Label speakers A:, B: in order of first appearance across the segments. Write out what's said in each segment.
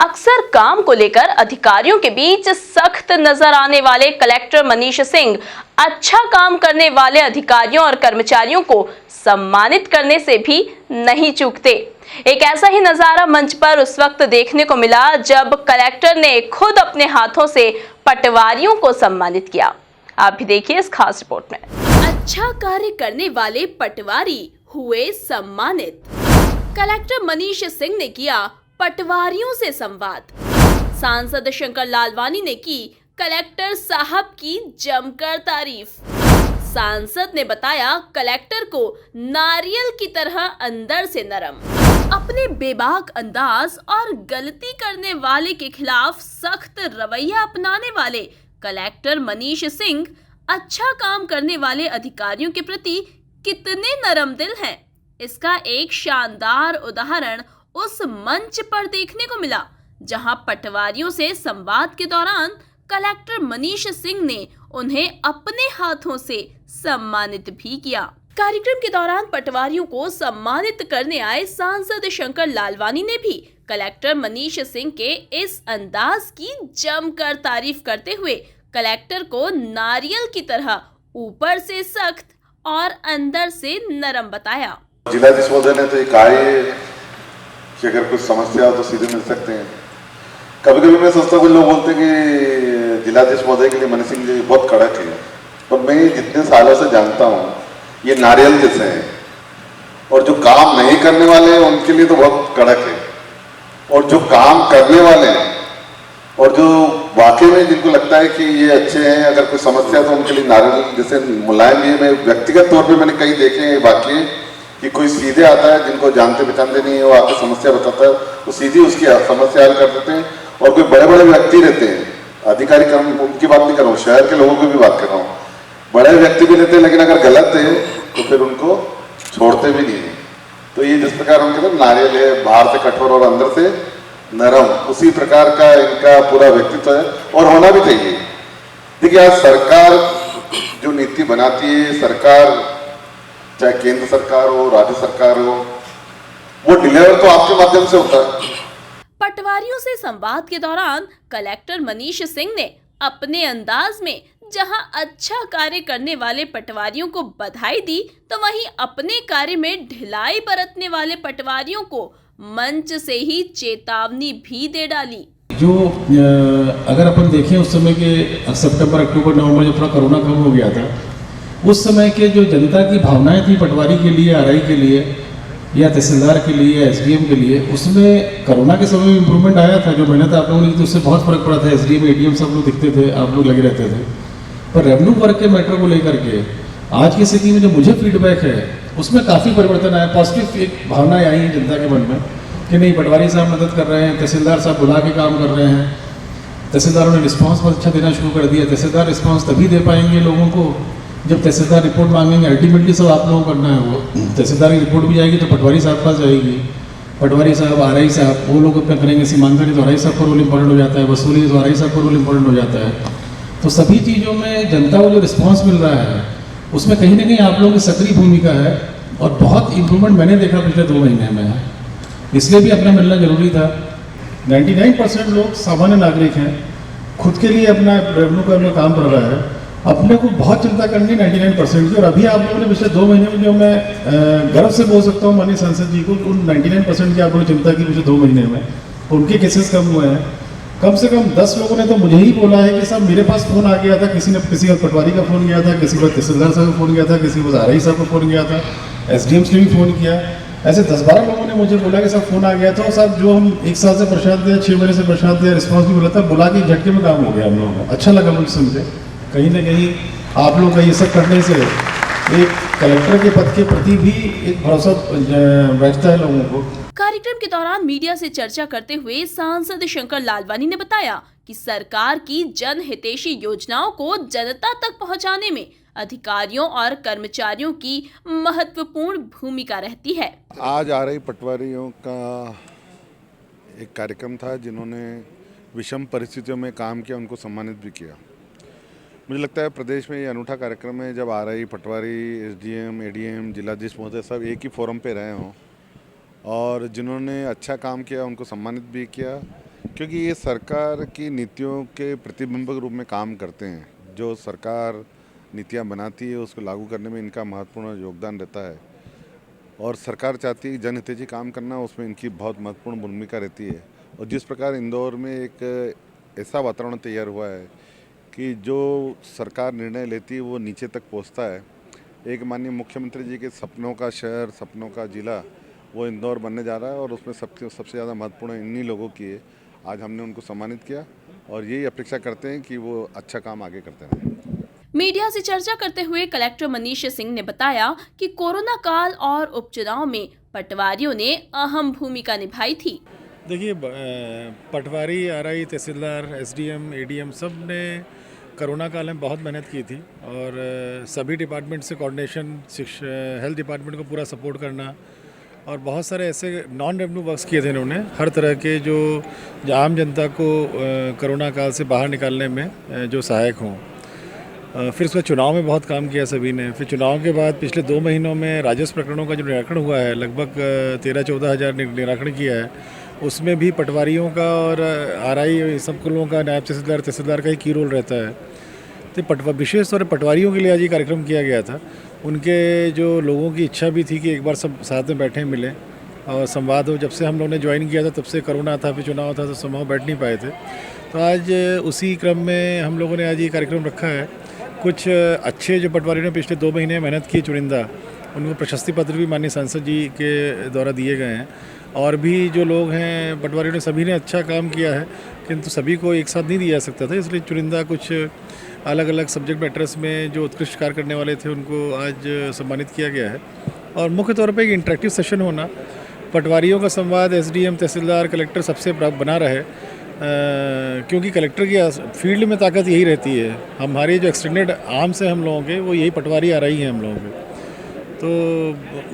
A: अक्सर काम को लेकर अधिकारियों के बीच सख्त नजर आने वाले कलेक्टर मनीष सिंह अच्छा काम करने वाले अधिकारियों और कर्मचारियों को सम्मानित करने से भी नहीं चूकते। एक ऐसा ही नजारा मंच पर उस वक्त देखने को मिला जब कलेक्टर ने खुद अपने हाथों से पटवारियों को सम्मानित किया। आप भी देखिए इस खास रिपोर्ट में। अच्छा कार्य करने वाले पटवारी हुए सम्मानित। कलेक्टर मनीष सिंह ने किया पटवारियों से संवाद। सांसद शंकर लालवानी ने की कलेक्टर साहब की जमकर तारीफ। सांसद ने बताया कलेक्टर को नारियल की तरह अंदर से नरम। अपने बेबाक अंदाज और गलती करने वाले के खिलाफ सख्त रवैया अपनाने वाले कलेक्टर मनीष सिंह अच्छा काम करने वाले अधिकारियों के प्रति कितने नरम दिल हैं, इसका एक शानदार उदाहरण उस मंच पर देखने को मिला जहां पटवारियों से संवाद के दौरान कलेक्टर मनीष सिंह ने उन्हें अपने हाथों से सम्मानित भी किया। कार्यक्रम के दौरान पटवारियों को सम्मानित करने आए सांसद शंकर लालवानी ने भी कलेक्टर मनीष सिंह के इस अंदाज की जमकर तारीफ करते हुए कलेक्टर को नारियल की तरह ऊपर से सख्त और अंदर से नरम बताया।
B: जिलाधीश महोदय ने तो ये कहा है कि अगर कुछ समस्या हो तो सीधे मिल सकते हैं। कभी कभी मैं सोचता हूँ, कुछ लोग बोलते हैं कि जिलाधीश महोदय के लिए मनीष सिंह जी बहुत कड़क है, पर मैं जितने सालों से जानता हूँ ये नारियल जैसे हैं, और जो काम नहीं करने वाले हैं उनके लिए तो बहुत कड़क है, और जो काम करने वाले हैं और जो वाकई में जिनको लगता है कि ये अच्छे हैं, अगर कोई समस्या तो उनके लिए नारियल जैसे मुलायम भी है। मैं व्यक्तिगत तौर पर मैंने कई देखे हैं वाकई कि कोई सीधे आता है, जिनको जानते पहचानते नहीं है, वो आके समस्या बताता है, वो सीधी उसकी समस्या हल कर देते हैं। और कोई बड़े बड़े व्यक्ति रहते हैं, अधिकारी कर्म उनकी बात नहीं कर रहा हूँ, शहर के लोगों की भी बात कर रहा हूँ, बड़े व्यक्ति भी रहते हैं, लेकिन अगर गलत है तो फिर उनको छोड़ते भी नहीं है। तो ये जिस प्रकार उनके अंदर नारियल है, बाहर से कठोर और अंदर से नरम, उसी प्रकार का इनका पूरा व्यक्तित्व है और होना भी चाहिए। देखिए आज सरकार जो नीति बनाती है, सरकार चाहे केंद्र सरकार हो, राज्य सरकार हो, वो डिलीवर तो आपके माध्यम से होता है।
A: पटवारियों से संवाद के दौरान कलेक्टर मनीष सिंह ने अपने अंदाज में जहां अच्छा कार्य करने वाले पटवारियों को बधाई दी, तो वहीं अपने कार्य में ढिलाई बरतने वाले पटवारियों को मंच से ही चेतावनी भी दे डाली।
C: जो अगर अपन देखें उस समय के सितंबर, अक्टूबर, नवंबर जब थोड़ा कोरोना कम हो गया था, उस समय के जो जनता की भावनाएं थी पटवारी के लिए, आरआई के लिए या तहसीलदार के लिए, एसडीएम के लिए, उसमें कोरोना के समय में इम्प्रूवमेंट आया था। जो मेहनत आप लोगों ने की थी उससे बहुत फर्क पड़ा था। एसडीएम, एडीएम सब लोग दिखते थे, आप लोग लगे रहते थे। पर रेवेन्यू वर्क के मैटर को लेकर के आज की स्थिति में जो मुझे फीडबैक है उसमें काफ़ी परिवर्तन आया, पॉजिटिव एक भावनाएं आई हैं जनता के मन में कि नहीं, पटवारी साहब मदद कर रहे हैं, तहसीलदार साहब बुला के काम कर रहे हैं, तहसीलदारों ने रिस्पॉन्स बहुत अच्छा देना शुरू कर दिया। तहसीलदार रिस्पॉन्स तभी दे पाएंगे लोगों को जब तहसीलदार रिपोर्ट मांगेंगे। अल्टीमेटली सब आप लोगों को करना है। वो तहसीलदार की रिपोर्ट भी जाएगी तो पटवारी साहब पास जाएगी, पटवारी साहब, आरआई साहब वो लोग अपना करेंगे, सीमांकन तो आरआई साहब का रोल इंपॉर्टेंट हो जाता है, वसूली तो आरआई साहब का रोल इंपॉर्टेंट हो जाता है। तो सभी चीज़ों में जनता को जो रिस्पॉन्स मिल रहा है उसमें कहीं ना कहीं आप लोगों की सक्रिय भूमिका है और बहुत इम्प्रूवमेंट मैंने देखा पिछले 2 महीने में। इसलिए भी अपना मिलना जरूरी था। 99% लोग सामान्य नागरिक हैं, खुद के लिए अपना रेवेन्यू का अपना काम कर रहा है, अपने को बहुत चिंता करनी 99% की। और अभी आप लोगों ने पिछले 2 महीने में जो मैं गर्व से बोल सकता हूँ माननीय सांसद जी को, उन 99% की आप लोगों ने चिंता की पिछले 2 महीने में, उनके केसेस कम हुए हैं। कम से कम 10 लोगों ने तो मुझे ही बोला है कि साहब मेरे पास फ़ोन आ गया था, किसी का पटवारी का फ़ोन गया था, किसी का तहसीलदार साहब का फ़ोन गया था, किसी को आरआई साहब का फ़ोन गया था, एसडीएम्स ने भी फ़ोन किया। ऐसे 10-12 लोगों ने मुझे बोला कि साहब फ़ोन आ गया था, साहब जो हम 1 साल से परेशान थे, 6 महीने से परेशान थे, रिस्पॉन्स भी मिला था, बुला के झटके में काम हो गया हम लोगों को। अच्छा लगा मुझे सुन के। कहीं ना कहीं आप लोग का ये सब करने से एक कलेक्टर के पद के प्रति भी एक भरोसा बैठता है लोगों को।
A: कार्यक्रम के दौरान मीडिया से चर्चा करते हुए सांसद शंकर लालवानी ने बताया कि सरकार की जनहितैषी योजनाओं को जनता तक पहुंचाने में अधिकारियों और कर्मचारियों की महत्वपूर्ण भूमिका रहती है।
B: आज आरआई पटवारियों का एक कार्यक्रम था, जिन्होंने विषम परिस्थितियों में काम किया, उनको सम्मानित भी किया। मुझे लगता है प्रदेश में ये अनूठा कार्यक्रम है जब आरआई, पटवारी, एसडीएम, एडीएम, जिलाधीश महोदय सब एक ही फोरम पे रहे हों और जिन्होंने अच्छा काम किया उनको सम्मानित भी किया। क्योंकि ये सरकार की नीतियों के प्रतिबिंब के रूप में काम करते हैं। जो सरकार नीतियां बनाती है उसको लागू करने में इनका महत्वपूर्ण योगदान रहता है और सरकार चाहती है कि जनहितैषी काम करना, उसमें इनकी बहुत महत्वपूर्ण भूमिका रहती है। और जिस प्रकार इंदौर में एक ऐसा वातावरण तैयार हुआ है कि जो सरकार निर्णय लेती है वो नीचे तक पहुंचता है। एक माननीय मुख्यमंत्री जी के सपनों का शहर, सपनों का जिला वो इंदौर बनने जा रहा है और उसमें सबसे ज़्यादा महत्वपूर्ण इन्हीं लोगों की है। आज हमने उनको सम्मानित किया और यही अपेक्षा करते हैं कि वो अच्छा काम आगे करते रहें।
A: मीडिया से चर्चा करते हुए कलेक्टर मनीष सिंह ने बताया कि कोरोना काल और उपचुनाव में पटवारियों ने अहम भूमिका निभाई थी।
C: देखिए, पटवारी, आरआई, तहसीलदार, एसडीएम, एडीएम सब ने कोरोना काल में बहुत मेहनत की थी और सभी डिपार्टमेंट से कोऑर्डिनेशन, हेल्थ डिपार्टमेंट को पूरा सपोर्ट करना और बहुत सारे ऐसे नॉन रेवेन्यू वर्क्स किए थे इन्होंने, हर तरह के जो आम जनता को कोरोना काल से बाहर निकालने में जो सहायक हों। फिर उसका चुनाव में बहुत काम किया सभी ने। फिर चुनाव के बाद पिछले 2 महीनों में राजस्व प्रकरणों का जो निराकरण हुआ है, लगभग 13-14 हज़ार निराकरण किया है। उसमें भी पटवारियों का और आरआई सब लोगों का, नायब तहसीलदार का ही की रोल रहता है। तो विशेष तौर पर पटवारियों के लिए आज ये कार्यक्रम किया गया था। उनके जो लोगों की इच्छा भी थी कि एक बार सब साथ में बैठे मिलें और संवाद हो। जब से हम लोगों ने ज्वाइन किया था तब से कोरोना था, फिर चुनाव था, तो संभव बैठ नहीं पाए थे। तो आज उसी क्रम में हम लोगों ने आज ये कार्यक्रम रखा है। कुछ अच्छे जो पटवारियों ने पिछले 2 महीने मेहनत की चुनिंदा, उनको प्रशस्ति पत्र भी माननीय सांसद जी के द्वारा दिए गए हैं। और भी जो लोग हैं पटवारियों ने, सभी ने अच्छा काम किया है, किंतु सभी को एक साथ नहीं दिया जा सकता था, इसलिए चुनिंदा कुछ अलग अलग सब्जेक्ट मैटर्स में जो उत्कृष्ट कार्य करने वाले थे उनको आज सम्मानित किया गया है। और मुख्य तौर पर एक इंटरेक्टिव सेशन होना, पटवारियों का संवाद एसडीएम, तहसीलदार, कलेक्टर सबसे बना रहे, क्योंकि कलेक्टर की फील्ड में ताकत यही रहती है। हमारे जो एक्सटेंडेड आर्म से हम लोगों के, वो यही पटवारी आ रही हैं हम लोगों के। तो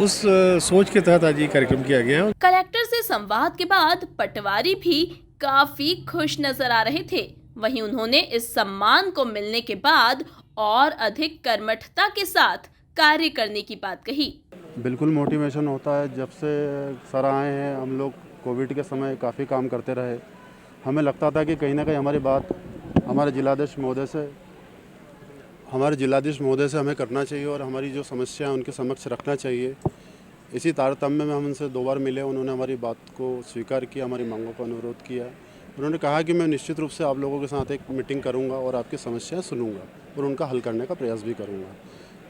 C: उस सोच के तहत आज ये कार्यक्रम किया गया।
A: कलेक्टर से संवाद के बाद पटवारी भी काफी खुश नजर आ रहे थे। वहीं उन्होंने इस सम्मान को मिलने के बाद और अधिक कर्मठता के साथ कार्य करने की बात कही।
D: बिल्कुल मोटिवेशन होता है। जब से सर आए हैं, हम लोग कोविड के समय काफ़ी काम करते रहे। हमें लगता था कि कहीं ना कहीं हमारी बात हमारे जिलाधीश महोदय से हमें करना चाहिए और हमारी जो समस्या है उनके समक्ष रखना चाहिए। इसी तारतम्य में हम उनसे 2 बार मिले। उन्होंने हमारी बात को स्वीकार किया, हमारी मांगों का अनुरोध किया। उन्होंने कहा कि मैं निश्चित रूप से आप लोगों के साथ एक मीटिंग करूंगा और आपकी समस्याएं सुनूंगा और उनका हल करने का प्रयास भी करूंगा।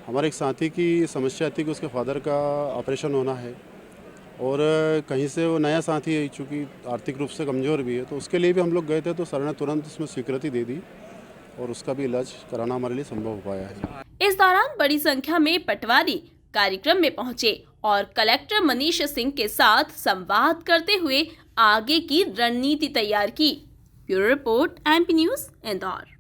D: हमारे एक साथी की समस्या थी कि उसके फादर का ऑपरेशन होना है और कहीं से वो नया साथी है, चूँकि आर्थिक रूप से कमज़ोर भी है, तो उसके लिए भी हम लोग गए थे। तो सर ने तुरंत उसमें स्वीकृति दे दी और उसका भी इलाज कराना हमारे लिए संभव हो पाया है।
A: इस दौरान बड़ी संख्या में पटवारी कार्यक्रम में पहुंचे और कलेक्टर मनीष सिंह के साथ संवाद करते हुए आगे की रणनीति तैयार की। Bureau report, MP news, Indore.